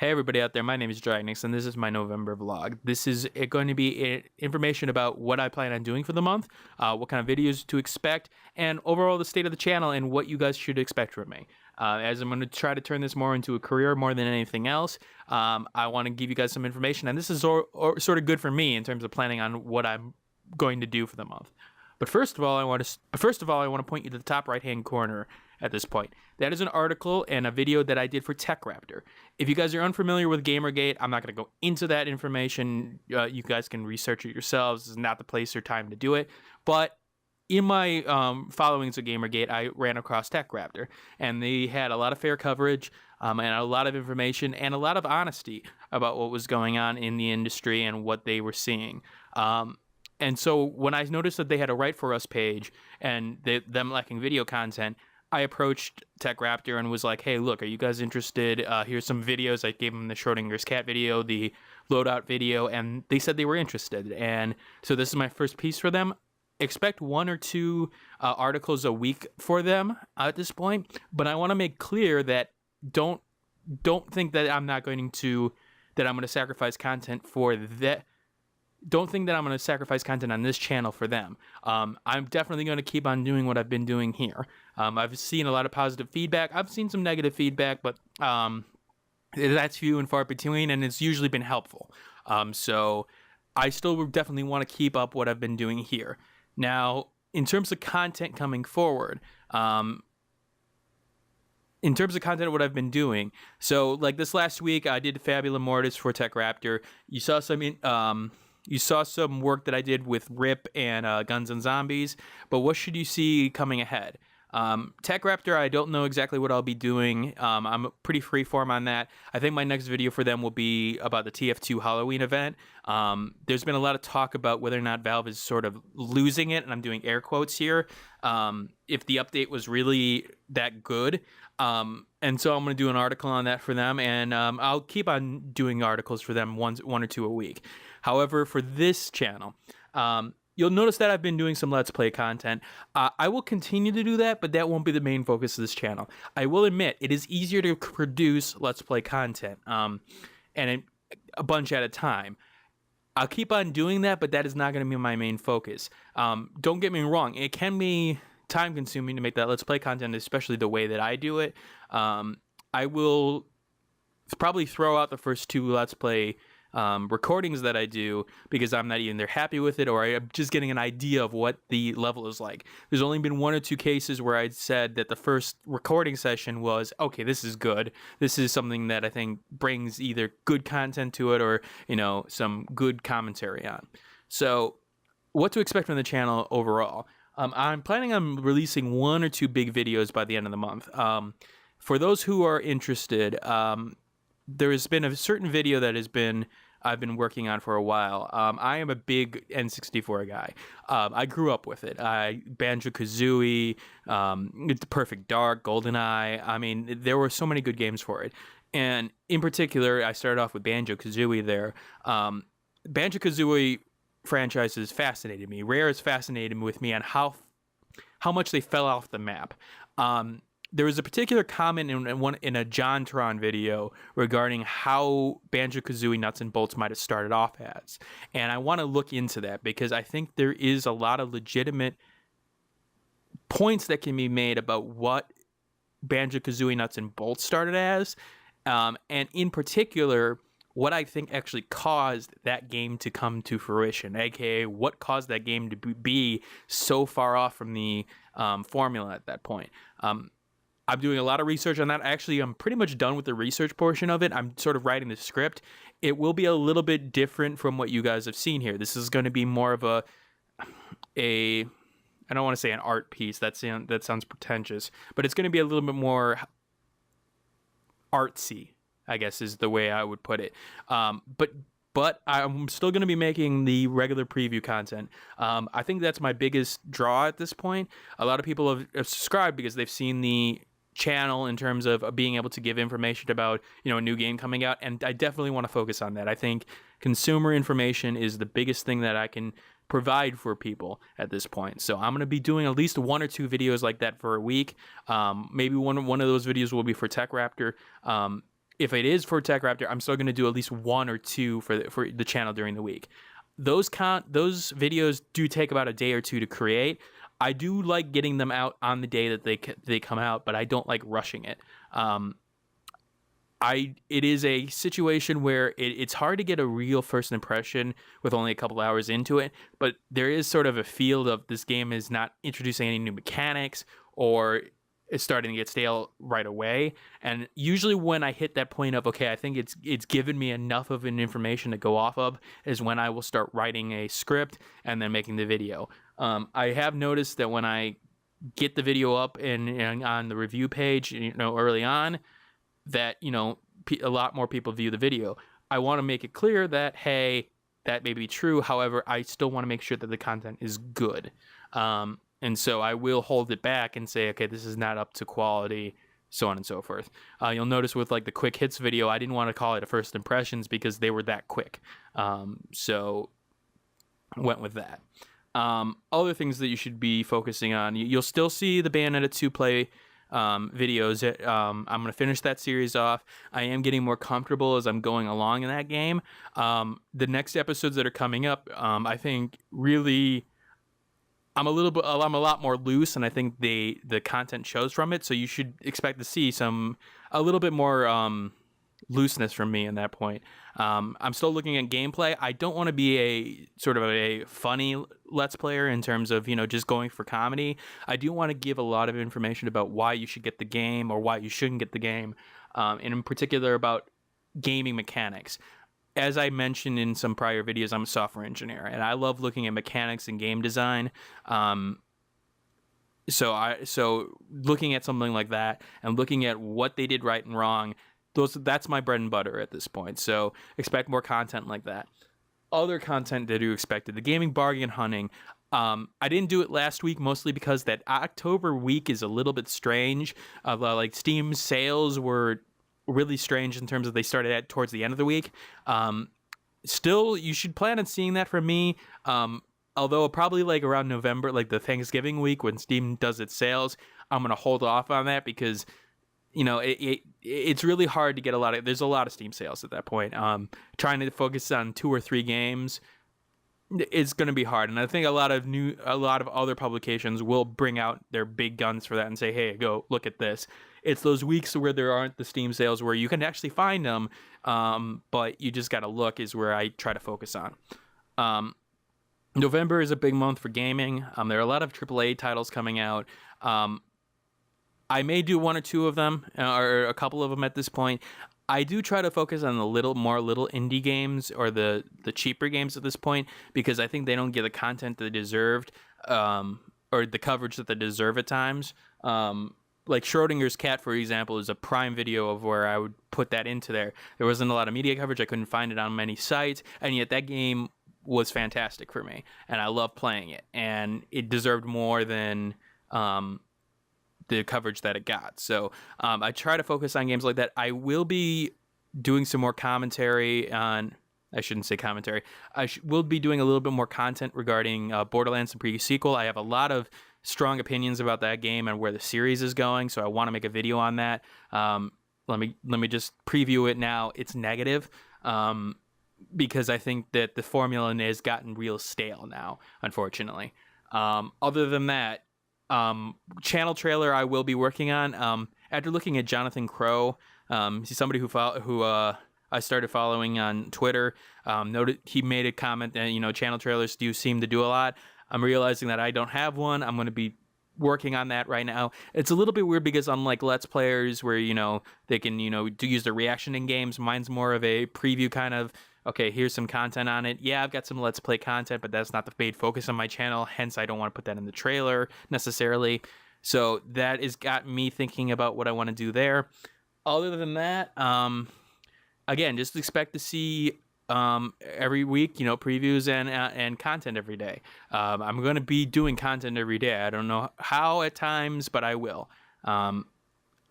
Hey everybody out there, my name is Dragnix and this is my November vlog. This is going to be information about what I plan on doing for the month, what kind of videos to expect, and overall the state of the channel and what you guys should expect from me. As I'm going to try to turn this more into a career more than anything else, I want to give you guys some information, and this is sort of good for me in terms of planning on what I'm going to do for the month. But first of all, I want to point you to the top right-hand corner at this point. That is an article and a video that I did for TechRaptor. If you guys are unfamiliar with Gamergate, I'm not going to go into that information. You guys can research it yourselves. This is not the place or time to do it. But in my followings of Gamergate, I ran across TechRaptor, and they had a lot of fair coverage and a lot of information and a lot of honesty about what was going on in the industry and what they were seeing. And so when I noticed that they had a Write For Us page and them lacking video content, I approached TechRaptor and was like, hey, look, are you guys interested? Here's some videos. I gave them the Schrodinger's cat video, the loadout video, and they said they were interested. And so this is my first piece for them. Expect 1 or 2 articles a week for them at this point. But I want to make clear that don't think that I'm going to sacrifice content for that. Don't think that I'm going to sacrifice content on this channel for them. I'm definitely going to keep on doing what I've been doing here. I've seen a lot of positive feedback. I've seen some negative feedback, but that's few and far between, and it's usually been helpful. So I still definitely want to keep up what I've been doing here. Now, in terms of content coming forward, what I've been doing, so like this last week, I did Fabula Mortis for TechRaptor. You saw some work that I did with Rip and Guns and Zombies, but what should you see coming ahead? TechRaptor, I don't know exactly what I'll be doing. I'm pretty freeform on that. I think my next video for them will be about the TF2 Halloween event. There's been a lot of talk about whether or not Valve is sort of losing it, and I'm doing air quotes here, if the update was really that good. And so I'm going to do an article on that for them, and I'll keep on doing articles for them one or two a week. However, for this channel, you'll notice that I've been doing some Let's Play content. I will continue to do that, but that won't be the main focus of this channel. I will admit, it is easier to produce Let's Play content, and a bunch at a time. I'll keep on doing that, but that is not going to be my main focus. Don't get me wrong, it can be time consuming to make that Let's Play content, especially the way that I do it. I will probably throw out the first 2 Let's Play recordings that I do because I'm not either happy with it or I'm just getting an idea of what the level is like. There's only been 1 or 2 cases where I'd said that the first recording session was, okay, this is good. This is something that I think brings either good content to it or, you know, some good commentary on. So what to expect from the channel overall? I'm planning on releasing 1 or 2 big videos by the end of the month. For those who are interested, there has been a certain video that I've been working on for a while. I am a big N64 guy. I grew up with it. Banjo-Kazooie, The Perfect Dark, GoldenEye. I mean, there were so many good games for it. And in particular, I started off with Banjo-Kazooie there. Banjo-Kazooie franchises fascinated me. Rare is fascinated with me on how much they fell off the map. There was a particular comment in a JonTron video regarding how Banjo-Kazooie Nuts and Bolts might have started off as. And I want to look into that because I think there is a lot of legitimate points that can be made about what Banjo-Kazooie Nuts and Bolts started as. And in particular, what I think actually caused that game to come to fruition, aka what caused that game to be so far off from the formula at that point. I'm doing a lot of research on that. Actually, I'm pretty much done with the research portion of it. I'm sort of writing the script. It will be a little bit different from what you guys have seen here. This is going to be more of I don't want to say an art piece. That sounds pretentious, but it's going to be a little bit more artsy, I guess is the way I would put it. But I'm still going to be making the regular preview content. I think that's my biggest draw at this point. A lot of people have subscribed because they've seen the channel in terms of being able to give information about, you know, a new game coming out, and I definitely want to focus on that. I think consumer information is the biggest thing that I can provide for people at this point. So I'm going to be doing at least 1 or 2 videos like that for a week. Maybe one of those videos will be for TechRaptor. if it is for Tech Raptor, I'm still going to do at least 1 or 2 for the channel during the week. Those videos do take about a day or 2 to create. I do like getting them out on the day that they come out, but I don't like rushing it. It is a situation where it's hard to get a real first impression with only a couple hours into it, but there is sort of a feel of this game is not introducing any new mechanics, or it's starting to get stale right away. And usually when I hit that point of, okay, I think it's given me enough of an information to go off of, is when I will start writing a script and then making the video. I have noticed that when I get the video up and on the review page, early on, that, a lot more people view the video. I want to make it clear that, hey, that may be true. However, I still want to make sure that the content is good. And so I will hold it back and say, okay, this is not up to quality, so on and so forth. You'll notice with like the quick hits video, I didn't want to call it a first impressions because they were that quick. So went with that. Other things that you should be focusing on, you'll still see the Bayonetta 2 play videos. I'm going to finish that series off. I am getting more comfortable as I'm going along in that game. The next episodes that are coming up, I think really I'm a lot more loose, and I think the content shows from it. So you should expect to see a little bit more looseness from me in that point. I'm still looking at gameplay. I don't want to be a sort of a funny Let's Player in terms of, just going for comedy. I do want to give a lot of information about why you should get the game or why you shouldn't get the game, and in particular about gaming mechanics. As I mentioned in some prior videos, I'm a software engineer, and I love looking at mechanics and game design. So looking at something like that and looking at what they did right and wrong, that's my bread and butter at this point. So expect more content like that. Other content that you expected, the gaming bargain hunting. I didn't do it last week, mostly because that October week is a little bit strange. Like Steam sales were really strange in terms of they started towards the end of the week. Still, you should plan on seeing that from me. Although probably like around November, like the Thanksgiving week when Steam does its sales, I'm going to hold off on that because, it's really hard to get there's a lot of Steam sales at that point. Trying to focus on 2 or 3 games, it's going to be hard. And I think a lot of other publications will bring out their big guns for that and say, hey, go look at this. It's those weeks where there aren't the Steam sales where you can actually find them, but you just got to look is where I try to focus on. November is a big month for gaming. There are a lot of AAA titles coming out. I may do 1 or 2 of them, or a couple of them at this point. I do try to focus on the little indie games or the cheaper games at this point, because I think they don't get the content they deserved, or the coverage that they deserve at times. Like Schrodinger's Cat, for example, is a prime video of where I would put that into there. There wasn't a lot of media coverage. I couldn't find it on many sites, and yet that game was fantastic for me, and I love playing it, and it deserved more than the coverage that it got. So I try to focus on games like that. I will be doing some more commentary on, I shouldn't say commentary, will be doing a little bit more content regarding Borderlands, the pre-sequel. I have a lot of strong opinions about that game and where the series is going, so I want to make a video on that. Let me just preview it now. It's negative, because I think that the formula has gotten real stale now, unfortunately. Other than that, channel trailer I will be working on. After looking at Jonathan Crow, he's somebody who I started following on Twitter. Noted he made a comment that channel trailers do seem to do a lot. I'm realizing that I don't have one. I'm going to be working on that right now. It's a little bit weird because unlike Let's Players where they can use their reaction in games, mine's more of a preview kind of. Okay, here's some content on it. Yeah, I've got some Let's Play content, but that's not the main focus on my channel. Hence, I don't want to put that in the trailer necessarily. So that has got me thinking about what I want to do there. Other than that, again, just expect to see every week, previews and content every day. I'm going to be doing content every day. I don't know how at times, but I will. And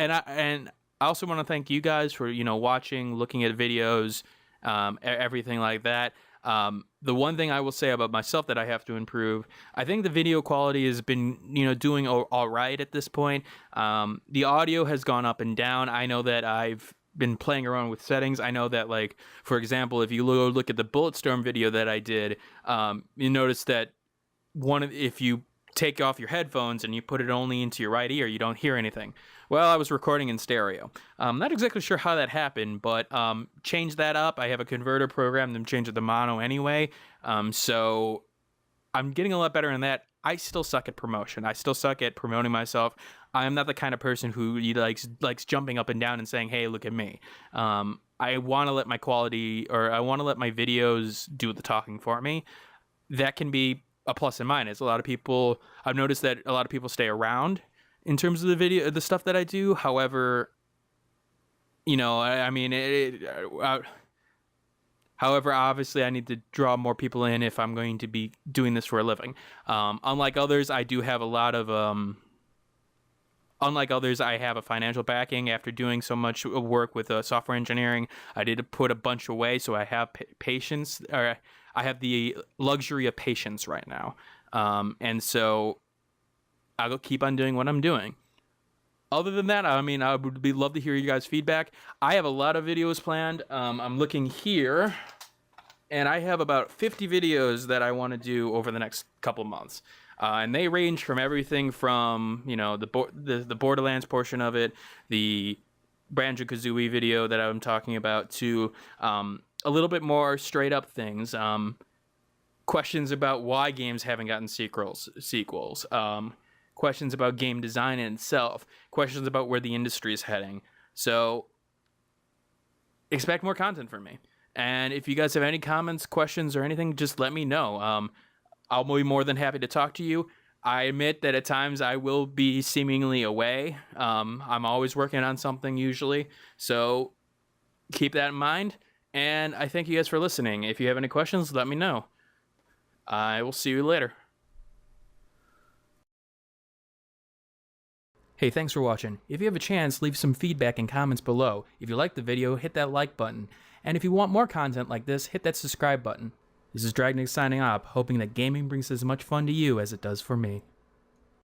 I also want to thank you guys for watching, looking at videos. Everything like that. The one thing I will say about myself that I have to improve, I think the video quality has been, doing all right at this point. The audio has gone up and down. I know that I've been playing around with settings. I know that, like, for example, if you look at the Bulletstorm video that I did, you notice that if you take off your headphones and you put it only into your right ear, you don't hear anything. Well, I was recording in stereo. Not exactly sure how that happened, but change that up. I have a converter program to change it to mono anyway. So I'm getting a lot better in that. I still suck at promotion. I still suck at promoting myself. I am not the kind of person who likes jumping up and down and saying, "Hey, look at me." I want to let my quality, or I want to let my videos do the talking for me. That can be a plus and minus. A lot of people, I've noticed that a lot of people stay around in terms of the stuff that I do. However, however, obviously, I need to draw more people in if I'm going to be doing this for a living. Unlike others, I do have a lot of. Unlike others, I have a financial backing. After doing so much work with software engineering, I did put a bunch away, so I have patience, or I have the luxury of patience right now. And so I'll keep on doing what I'm doing. Other than that, I would love to hear you guys' feedback. I have a lot of videos planned. I'm looking here, and I have about 50 videos that I want to do over the next couple months. And they range from everything from, the Borderlands portion of it, the Banjo-Kazooie video that I'm talking about, to a little bit more straight up things. Questions about why games haven't gotten sequels. Questions about game design in itself. Questions about where the industry is heading. So expect more content from me. And if you guys have any comments, questions, or anything, just let me know. I'll be more than happy to talk to you. I admit that at times I will be seemingly away. I'm always working on something usually. So keep that in mind. And I thank you guys for listening. If you have any questions, let me know. I will see you later. Hey, thanks for watching. If you have a chance, leave some feedback and comments below. If you liked the video, hit that like button. And if you want more content like this, hit that subscribe button. This is Dragnix signing off, hoping that gaming brings as much fun to you as it does for me.